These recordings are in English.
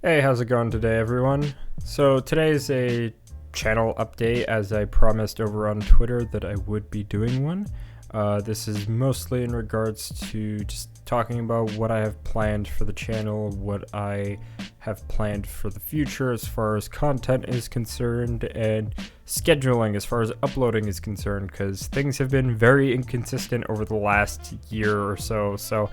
Hey, how's it going today, everyone? So today's a channel update, as I promised over on Twitter that I would be doing one. This is mostly in regards to just talking about what I have planned for the channel, what I have planned for the future as far as content is concerned, and scheduling as far as uploading is concerned, because things have been very inconsistent over the last year or so. So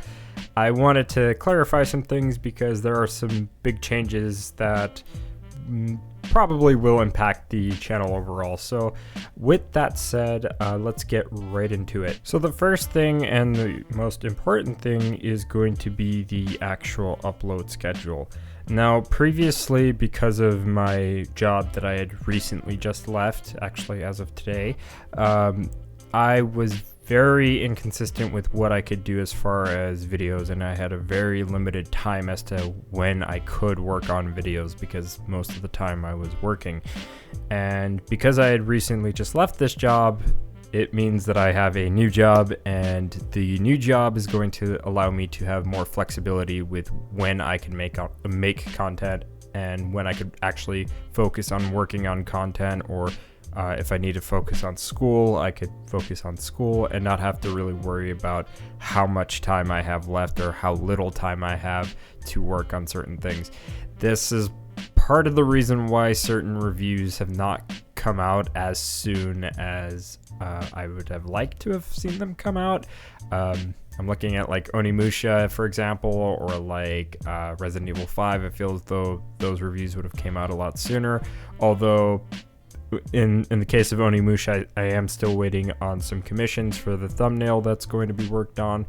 I wanted to clarify some things because there are some big changes that probably will impact the channel overall. So with that said, let's get right into it. So the first thing and the most important thing is going to be the actual upload schedule. Now, previously, because of my job that I had recently just left, actually as of today, I was very inconsistent with what I could do as far as videos, and I had a very limited time as to when I could work on videos because most of the time I was working. And because I had recently just left this job, it means that I have a new job, and the new job is going to allow me to have more flexibility with when I can make content and when I could actually focus on working on content, or if I need to focus on school, I could focus on school and not have to really worry about how much time I have left or how little time I have to work on certain things. This is part of the reason why certain reviews have not come out as soon as I would have liked to have seen them come out. I'm looking at like Onimusha, for example, or like Resident Evil 5. I feel as though those reviews would have came out a lot sooner, although in the case of Onimusha, I am still waiting on some commissions for the thumbnail that's going to be worked on.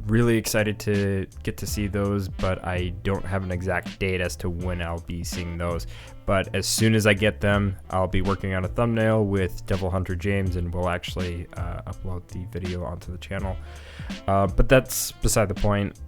Really excited to get to see those, but I don't have an exact date as to when I'll be seeing those. But as soon as I get them, I'll be working on a thumbnail with Devil Hunter James, and we'll actually upload the video onto the channel. But that's beside the point.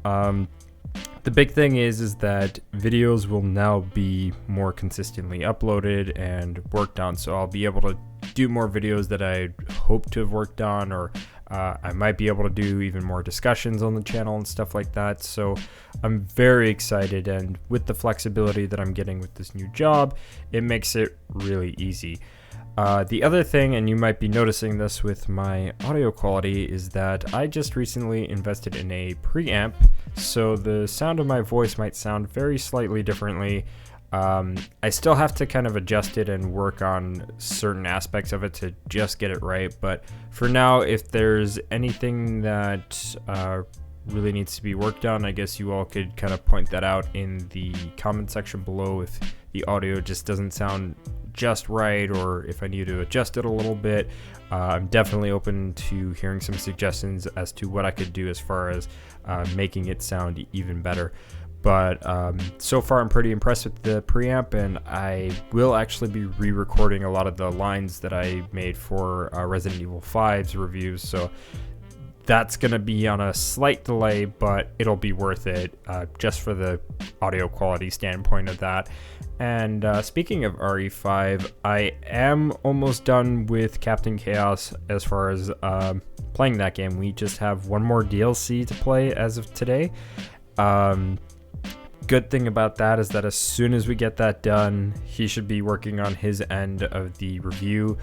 The big thing is that videos will now be more consistently uploaded and worked on, so I'll be able to do more videos that I hope to have worked on, or I might be able to do even more discussions on the channel and stuff like that. So I'm very excited, and with the flexibility that I'm getting with this new job, it makes it really easy. The other thing, and you might be noticing this with my audio quality, is that I just recently invested in a preamp, so the sound of my voice might sound very slightly differently. I still have to kind of adjust it and work on certain aspects of it to just get it right, but for now, if there's anything that really needs to be worked on, I guess you all could kind of point that out in the comment section below if the audio just doesn't sound just right, or if I need to adjust it a little bit. I'm definitely open to hearing some suggestions as to what I could do as far as making it sound even better. But so far I'm pretty impressed with the preamp, and I will actually be re-recording a lot of the lines that I made for Resident Evil 5's reviews, so that's going to be on a slight delay, but it'll be worth it just for the audio quality standpoint of that. And speaking of RE5, I am almost done with Captain Chaos as far as playing that game. We just have one more DLC to play as of today. Good thing about that is that as soon as we get that done, he should be working on his end of the review,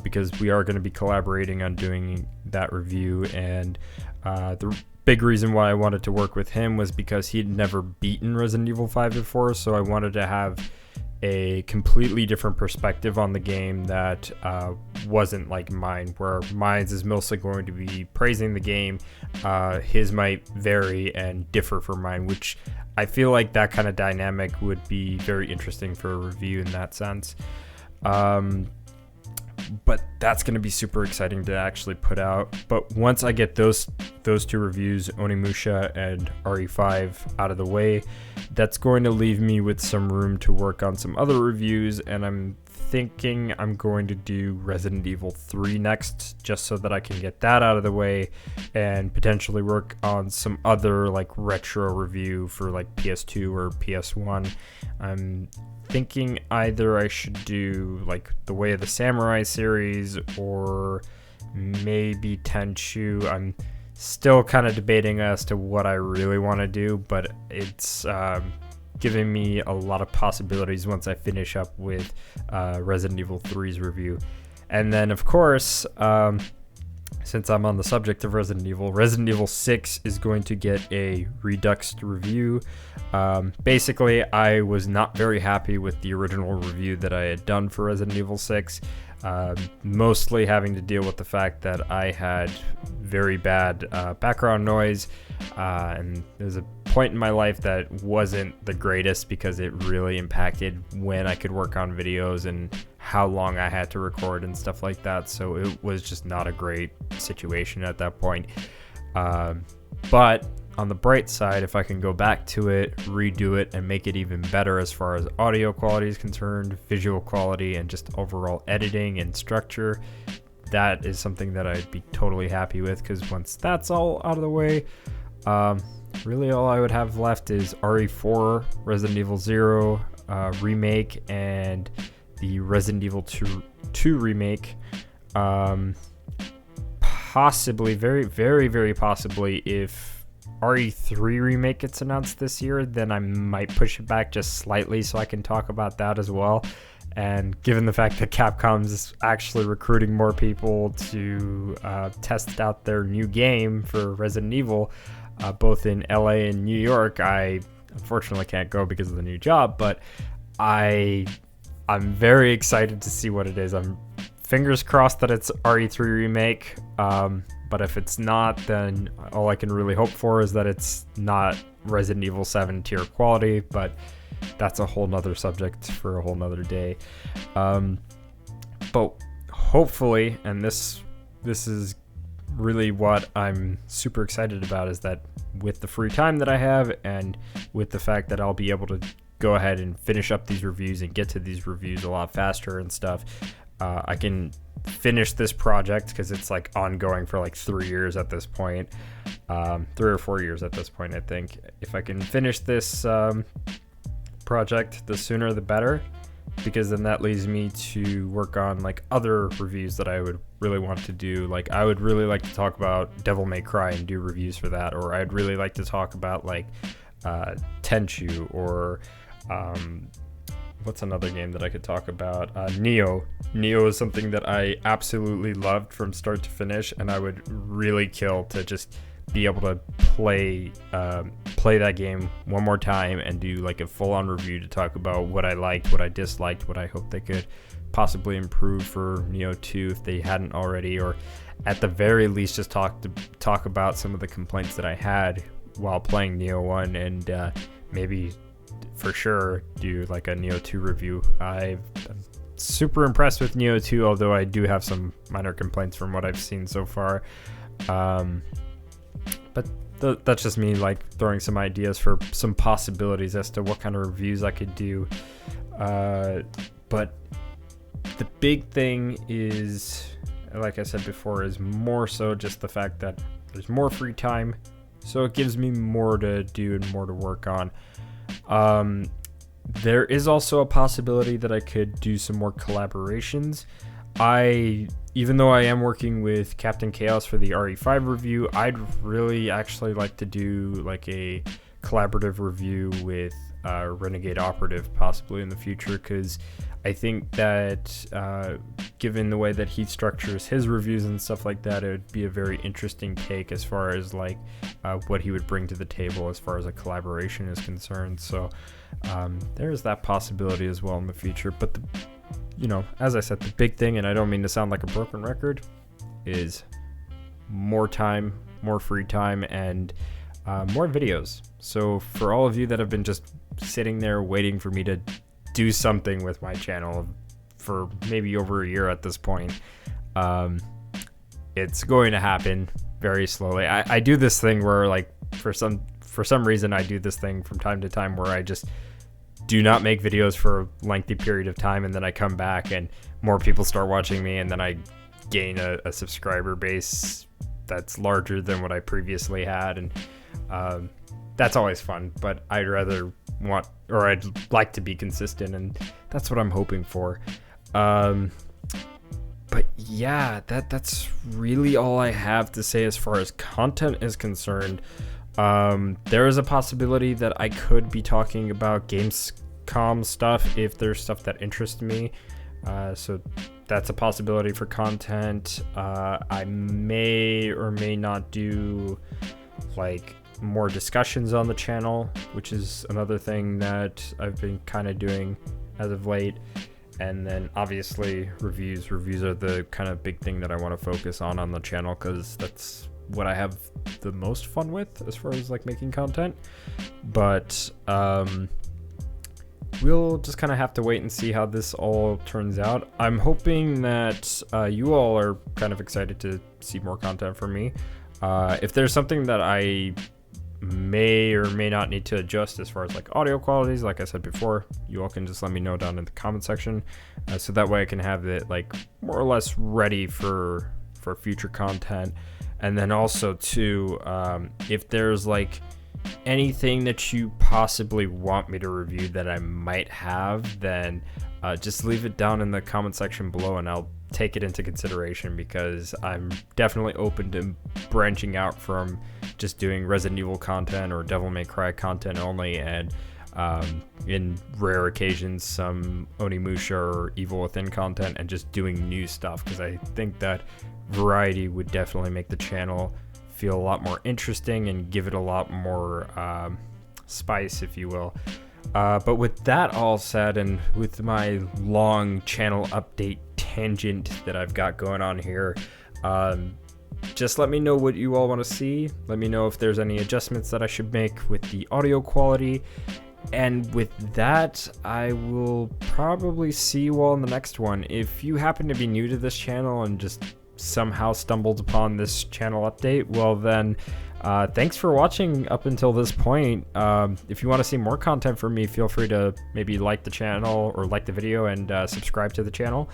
because we are going to be collaborating on doing that review. And the big reason why I wanted to work with him was because he'd never beaten Resident Evil 5 before, so I wanted to have a completely different perspective on the game that wasn't like mine, where mine's is mostly going to be praising the game. His might vary and differ from mine, which I feel like that kind of dynamic would be very interesting for a review in that sense. But that's going to be super exciting to actually put out. But once I get those two reviews, Onimusha and RE5, out of the way, that's going to leave me with some room to work on some other reviews, and I'm thinking I'm going to do Resident Evil 3 next, just so that I can get that out of the way and potentially work on some other like retro review for like PS2 or PS1. I'm thinking either I should do like the Way of the Samurai series or maybe Tenchu. I'm still kind of debating as to what I really want to do, but it's giving me a lot of possibilities once I finish up with Resident Evil 3's review. And then, of course, since I'm on the subject of Resident Evil 6 is going to get a Reduxed review. Basically, I was not very happy with the original review that I had done for Resident Evil 6, mostly having to deal with the fact that I had very bad background noise, and there's a point in my life that wasn't the greatest because it really impacted when I could work on videos and how long I had to record and stuff like that. So it was just not a great situation at that point. But on the bright side, if I can go back to it, redo it, and make it even better as far as audio quality is concerned, visual quality, and just overall editing and structure, that is something that I'd be totally happy with, because once that's all out of the way, really all I would have left is RE4, Resident Evil 0 remake, and the Resident Evil 2 remake. Possibly, very, very, very possibly, if RE3 remake gets announced this year, then I might push it back just slightly so I can talk about that as well. And given the fact that Capcom's actually recruiting more people to test out their new game for Resident Evil, both in LA and New York, I unfortunately can't go because of the new job, but I'm very excited to see what it is. I'm fingers crossed that it's RE3 remake, but if it's not, then all I can really hope for is that it's not Resident Evil 7 tier quality, but that's a whole nother subject for a whole nother day. But hopefully, and this is really what I'm super excited about, is that with the free time that I have and with the fact that I'll be able to go ahead and finish up these reviews and get to these reviews a lot faster and stuff, I can finish this project, because it's like ongoing for like 3 years at this point, 3 or 4 years at this point, I think. If I can finish this project, the sooner the better, because then that leaves me to work on like other reviews that I would really want to do. Like, I would really like to talk about Devil May Cry and do reviews for that, or I'd really like to talk about like Tenchu, or what's another game that I could talk about? Neo. Neo is something that I absolutely loved from start to finish, and I would really kill to just be able to play that game one more time and do like a full-on review to talk about what I liked, what I disliked, what I hope they could possibly improve for Neo 2 if they hadn't already, or at the very least just talk about some of the complaints that I had while playing Neo 1, and maybe for sure do like a Neo 2 review. I'm super impressed with Neo 2, although I do have some minor complaints from what I've seen so far. But that's just me like throwing some ideas for some possibilities as to what kind of reviews I could do. But the big thing is, like I said before, is more so just the fact that there's more free time, so it gives me more to do and more to work on. There is also a possibility that I could do some more collaborations. Even though I am working with Captain Chaos for the RE5 review, I'd really actually like to do like a collaborative review with Renegade Operative possibly in the future, because I think that given the way that he structures his reviews and stuff like that, it would be a very interesting take as far as like what he would bring to the table as far as a collaboration is concerned. So there's that possibility as well in the future. But as I said, the big thing, and I don't mean to sound like a broken record, is more time, more free time, and more videos. So for all of you that have been just sitting there waiting for me to do something with my channel for maybe over a year at this point, it's going to happen very slowly. I do this thing where like for some reason I do this thing from time to time where I just do not make videos for a lengthy period of time, and then I come back and more people start watching me, and then I gain a subscriber base that's larger than what I previously had, and that's always fun. But I'd like to be consistent, and that's what I'm hoping for. But yeah, that's really all I have to say as far as content is concerned. There is a possibility that I could be talking about Gamescom stuff if there's stuff that interests me. So that's a possibility for content. I may or may not do like more discussions on the channel, which is another thing that I've been kind of doing as of late. And then obviously reviews. Reviews are the kind of big thing that I want to focus on the channel, because that's what I have the most fun with as far as like making content. But we'll just kind of have to wait and see how this all turns out. I'm hoping that you all are kind of excited to see more content from me. If there's something that I may or may not need to adjust as far as like audio qualities, like I said before, you all can just let me know down in the comment section, so that way I can have it like more or less ready for future content. And then also too, if there's like anything that you possibly want me to review that I might have, then just leave it down in the comment section below and I'll take it into consideration, because I'm definitely open to branching out from just doing Resident Evil content or Devil May Cry content only, and in rare occasions some Onimusha or Evil Within content, and just doing new stuff, because I think that variety would definitely make the channel feel a lot more interesting and give it a lot more spice, if you will. But with that all said, and with my long channel update tangent that I've got going on here, just let me know what you all want to see. Let me know if there's any adjustments that I should make with the audio quality. And with that, I will probably see you all in the next one. If you happen to be new to this channel and just somehow stumbled upon this channel update, well then, thanks for watching up until this point. If you want to see more content from me, feel free to maybe like the channel or like the video and subscribe to the channel.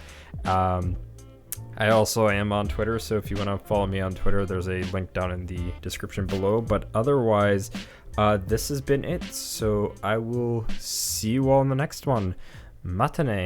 I also am on Twitter, so if you want to follow me on Twitter, there's a link down in the description below. But otherwise, this has been it, so I will see you all in the next one. Matane.